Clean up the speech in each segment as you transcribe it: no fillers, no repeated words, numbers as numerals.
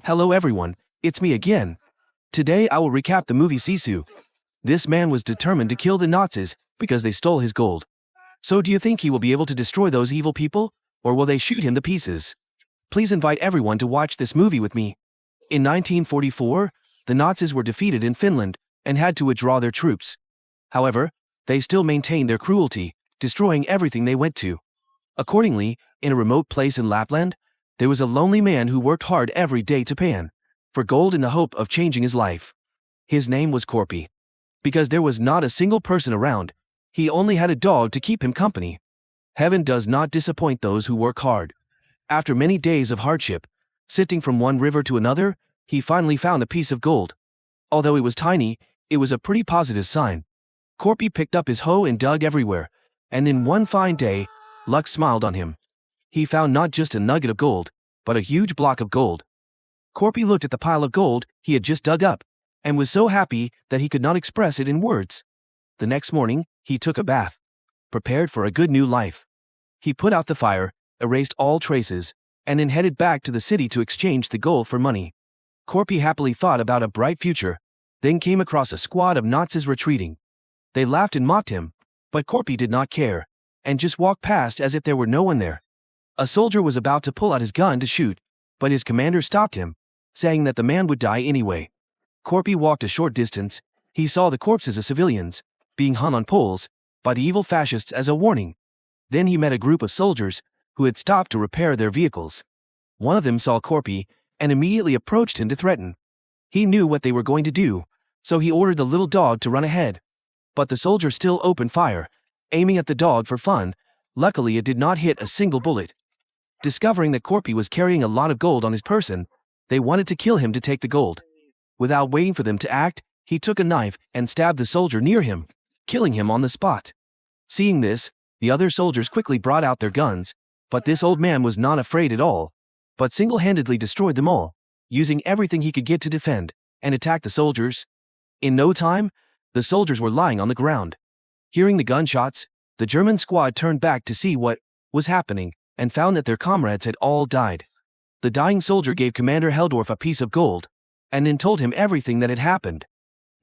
Hello everyone, it's me again. Today I will recap the movie Sisu. This man was determined to kill the Nazis because they stole his gold. So do you think he will be able to destroy those evil people, or will they shoot him to pieces? Please invite everyone to watch this movie with me. In 1944, the Nazis were defeated in Finland and had to withdraw their troops. However, they still maintained their cruelty, destroying everything they went to. Accordingly, in a remote place in Lapland, there was a lonely man who worked hard every day to pan for gold in the hope of changing his life. His name was Korpi. Because there was not a single person around, he only had a dog to keep him company. Heaven does not disappoint those who work hard. After many days of hardship, sifting from one river to another, he finally found a piece of gold. Although it was tiny, it was a pretty positive sign. Korpi picked up his hoe and dug everywhere, and in one fine day, luck smiled on him. He found not just a nugget of gold, but a huge block of gold. Korpi looked at the pile of gold he had just dug up, and was so happy that he could not express it in words. The next morning, he took a bath, prepared for a good new life. He put out the fire, erased all traces, and then headed back to the city to exchange the gold for money. Korpi happily thought about a bright future, then came across a squad of Nazis retreating. They laughed and mocked him, but Korpi did not care, and just walked past as if there were no one there. A soldier was about to pull out his gun to shoot, but his commander stopped him, saying that the man would die anyway. Korpi walked a short distance. He saw the corpses of civilians being hung on poles by the evil fascists as a warning. Then he met a group of soldiers who had stopped to repair their vehicles. One of them saw Korpi and immediately approached him to threaten. He knew what they were going to do, so he ordered the little dog to run ahead. But the soldier still opened fire, aiming at the dog for fun. Luckily, it did not hit a single bullet. Discovering that Korpi was carrying a lot of gold on his person, they wanted to kill him to take the gold. Without waiting for them to act, he took a knife and stabbed the soldier near him, killing him on the spot. Seeing this, the other soldiers quickly brought out their guns, but this old man was not afraid at all, but single-handedly destroyed them all, using everything he could get to defend and attack the soldiers. In no time, the soldiers were lying on the ground. Hearing the gunshots, the German squad turned back to see what was happening and found that their comrades had all died. The dying soldier gave Commander Heldorf a piece of gold, and then told him everything that had happened.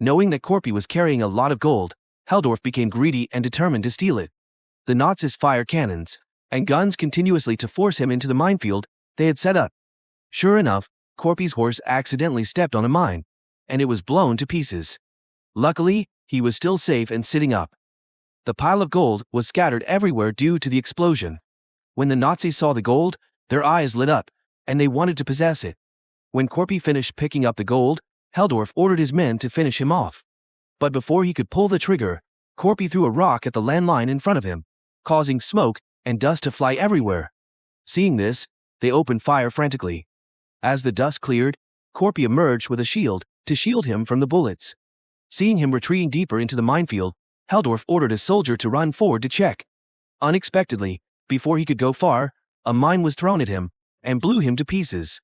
Knowing that Korpi was carrying a lot of gold, Heldorf became greedy and determined to steal it. The Nazis fired cannons and guns continuously to force him into the minefield they had set up. Sure enough, Korpi's horse accidentally stepped on a mine, and it was blown to pieces. Luckily, he was still safe and sitting up. The pile of gold was scattered everywhere due to the explosion. When the Nazis saw the gold, their eyes lit up, and they wanted to possess it. When Korpi finished picking up the gold, Heldorf ordered his men to finish him off. But before he could pull the trigger, Korpi threw a rock at the landmine in front of him, causing smoke and dust to fly everywhere. Seeing this, they opened fire frantically. As the dust cleared, Korpi emerged with a shield to shield him from the bullets. Seeing him retreating deeper into the minefield, Heldorf ordered a soldier to run forward to check. Unexpectedly, before he could go far, a mine was thrown at him and blew him to pieces.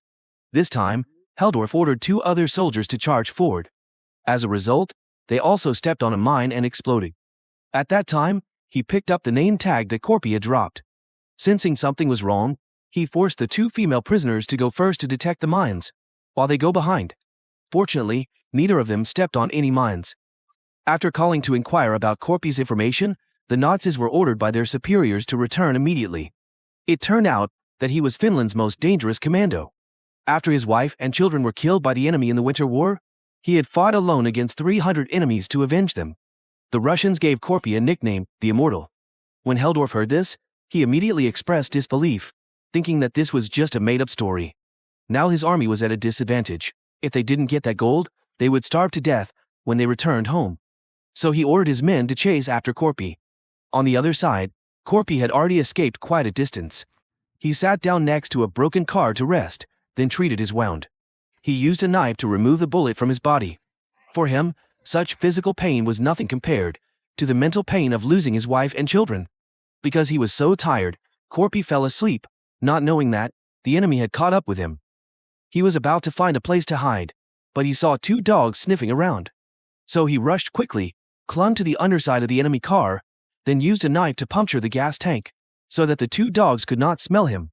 This time, Heldorf ordered two other soldiers to charge forward. As a result, they also stepped on a mine and exploded. At that time, he picked up the name tag that Korpi had dropped. Sensing something was wrong, he forced the two female prisoners to go first to detect the mines, while they go behind. Fortunately, neither of them stepped on any mines. After calling to inquire about Korpi's information, the Nazis were ordered by their superiors to return immediately. It turned out that he was Finland's most dangerous commando. After his wife and children were killed by the enemy in the Winter War, he had fought alone against 300 enemies to avenge them. The Russians gave Korpi a nickname, the Immortal. When Heldorf heard this, he immediately expressed disbelief, thinking that this was just a made-up story. Now his army was at a disadvantage. If they didn't get that gold, they would starve to death when they returned home. So he ordered his men to chase after Korpi. On the other side, Korpi had already escaped quite a distance. He sat down next to a broken car to rest, then treated his wound. He used a knife to remove the bullet from his body. For him, such physical pain was nothing compared to the mental pain of losing his wife and children. Because he was so tired, Korpi fell asleep, not knowing that the enemy had caught up with him. He was about to find a place to hide, but he saw two dogs sniffing around. So he rushed quickly, clung to the underside of the enemy car, then used a knife to puncture the gas tank, so that the two dogs could not smell him.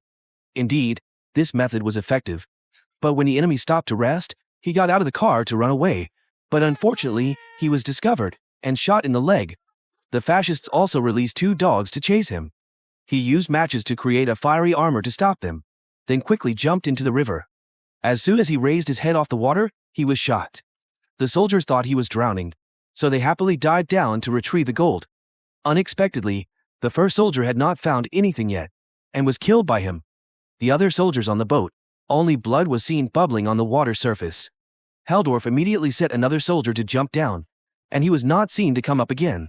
Indeed, this method was effective. But when the enemy stopped to rest, he got out of the car to run away. But unfortunately, he was discovered and shot in the leg. The fascists also released 2 dogs to chase him. He used matches to create a fiery armor to stop them, then quickly jumped into the river. As soon as he raised his head off the water, he was shot. The soldiers thought he was drowning, so they happily dived down to retrieve the gold. Unexpectedly, the first soldier had not found anything yet, and was killed by him. The other soldiers on the boat, only blood was seen bubbling on the water surface. Heldorf immediately set another soldier to jump down, and he was not seen to come up again.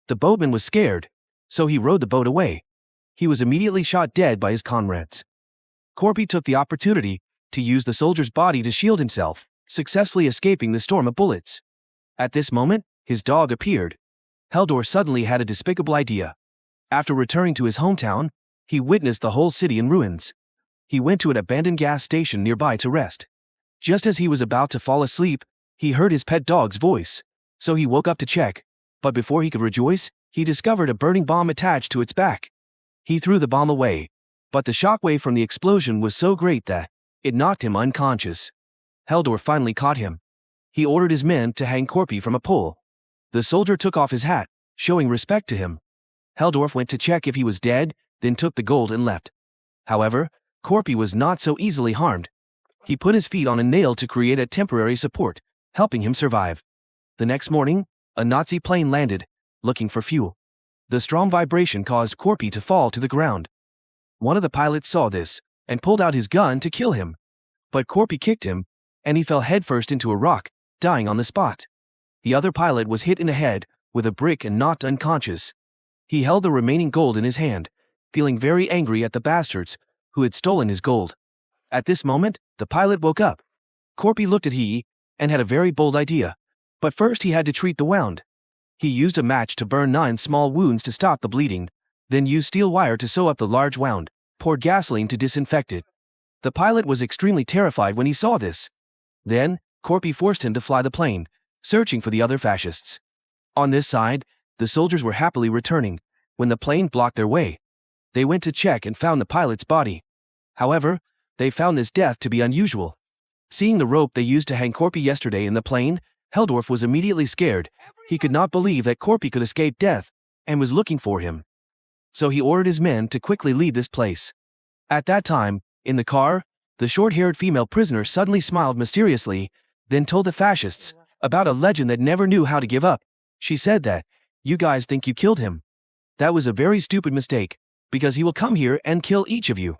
The boatman was scared, so he rowed the boat away. He was immediately shot dead by his comrades. Korpi took the opportunity to use the soldier's body to shield himself, successfully escaping the storm of bullets. At this moment, his dog appeared. Heldorf suddenly had a despicable idea. After returning to his hometown, he witnessed the whole city in ruins. He went to an abandoned gas station nearby to rest. Just as he was about to fall asleep, he heard his pet dog's voice, so he woke up to check. But before he could rejoice, he discovered a burning bomb attached to its back. He threw the bomb away, but the shockwave from the explosion was so great that it knocked him unconscious. Heldorf finally caught him. He ordered his men to hang Korpi from a pole. The soldier took off his hat, showing respect to him. Heldorf went to check if he was dead, then took the gold and left. However, Korpi was not so easily harmed. He put his feet on a nail to create a temporary support, helping him survive. The next morning, a Nazi plane landed, looking for fuel. The strong vibration caused Korpi to fall to the ground. One of the pilots saw this and pulled out his gun to kill him. But Korpi kicked him, and he fell headfirst into a rock, dying on the spot. The other pilot was hit in the head with a brick and knocked unconscious. He held the remaining gold in his hand, feeling very angry at the bastards who had stolen his gold. At this moment, the pilot woke up. Korpi looked at he and had a very bold idea. But first he had to treat the wound. He used a match to burn 9 small wounds to stop the bleeding, then used steel wire to sew up the large wound, poured gasoline to disinfect it. The pilot was extremely terrified when he saw this. Then, Korpi forced him to fly the plane, searching for the other fascists. On this side, the soldiers were happily returning, when the plane blocked their way. They went to check and found the pilot's body. However, they found this death to be unusual. Seeing the rope they used to hang Korpi yesterday in the plane, Heldorf was immediately scared. He could not believe that Korpi could escape death, and was looking for him. So he ordered his men to quickly leave this place. At that time, in the car, the short-haired female prisoner suddenly smiled mysteriously, then told the fascists about a legend that never knew how to give up. She said that, "You guys think you killed him. That was a very stupid mistake, because he will come here and kill each of you."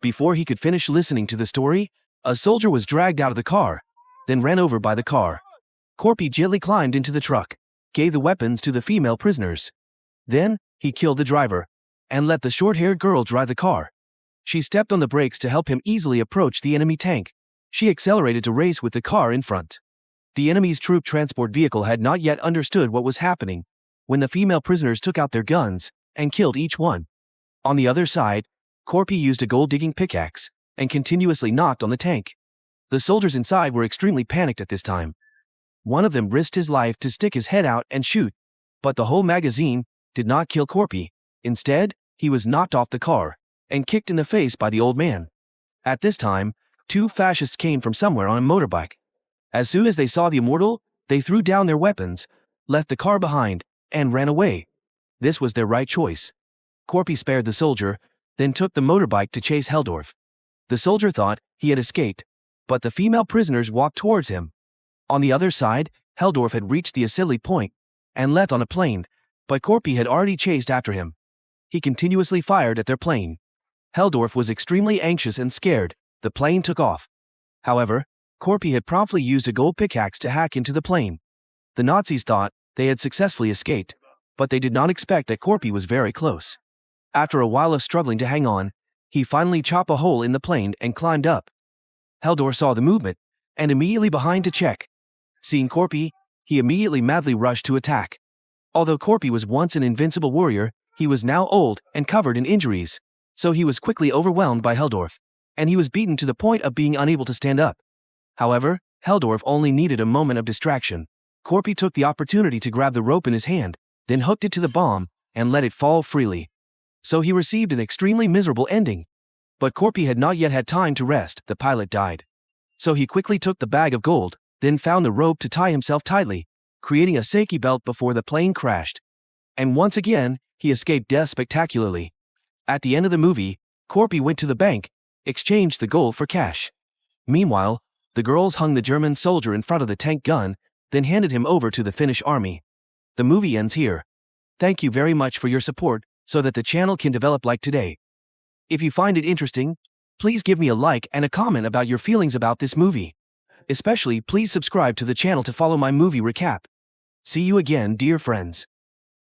Before he could finish listening to the story, a soldier was dragged out of the car, then ran over by the car. Korpi gently climbed into the truck, gave the weapons to the female prisoners. Then, he killed the driver, and let the short-haired girl drive the car. She stepped on the brakes to help him easily approach the enemy tank. She accelerated to race with the car in front. The enemy's troop transport vehicle had not yet understood what was happening, when the female prisoners took out their guns and killed each one. On the other side, Korpi used a gold-digging pickaxe and continuously knocked on the tank. The soldiers inside were extremely panicked at this time. One of them risked his life to stick his head out and shoot, but the whole magazine did not kill Korpi. Instead, he was knocked off the car and kicked in the face by the old man. At this time, 2 fascists came from somewhere on a motorbike. As soon as they saw the immortal, they threw down their weapons, left the car behind, and ran away. This was their right choice. Korpi spared the soldier, then took the motorbike to chase Heldorf. The soldier thought he had escaped, but the female prisoners walked towards him. On the other side, Heldorf had reached the assembly point and left on a plane, but Korpi had already chased after him. He continuously fired at their plane. Heldorf was extremely anxious and scared. The plane took off. However, Korpi had promptly used a gold pickaxe to hack into the plane. The Nazis thought they had successfully escaped, but they did not expect that Korpi was very close. After a while of struggling to hang on, he finally chopped a hole in the plane and climbed up. Heldorf saw the movement, and immediately behind to check. Seeing Korpi, he immediately madly rushed to attack. Although Korpi was once an invincible warrior, he was now old and covered in injuries, so he was quickly overwhelmed by Heldorf, and he was beaten to the point of being unable to stand up. However, Heldorf only needed a moment of distraction. Korpi took the opportunity to grab the rope in his hand, then hooked it to the bomb, and let it fall freely. So he received an extremely miserable ending. But Korpi had not yet had time to rest. The pilot died. So he quickly took the bag of gold, then found the rope to tie himself tightly, creating a safety belt before the plane crashed. And once again, he escaped death spectacularly. At the end of the movie, Korpi went to the bank, exchanged the gold for cash. Meanwhile, the girls hung the German soldier in front of the tank gun, then handed him over to the Finnish army. The movie ends here. Thank you very much for your support, so that the channel can develop like today. If you find it interesting, please give me a like and a comment about your feelings about this movie. Especially, please subscribe to the channel to follow my movie recap. See you again, dear friends.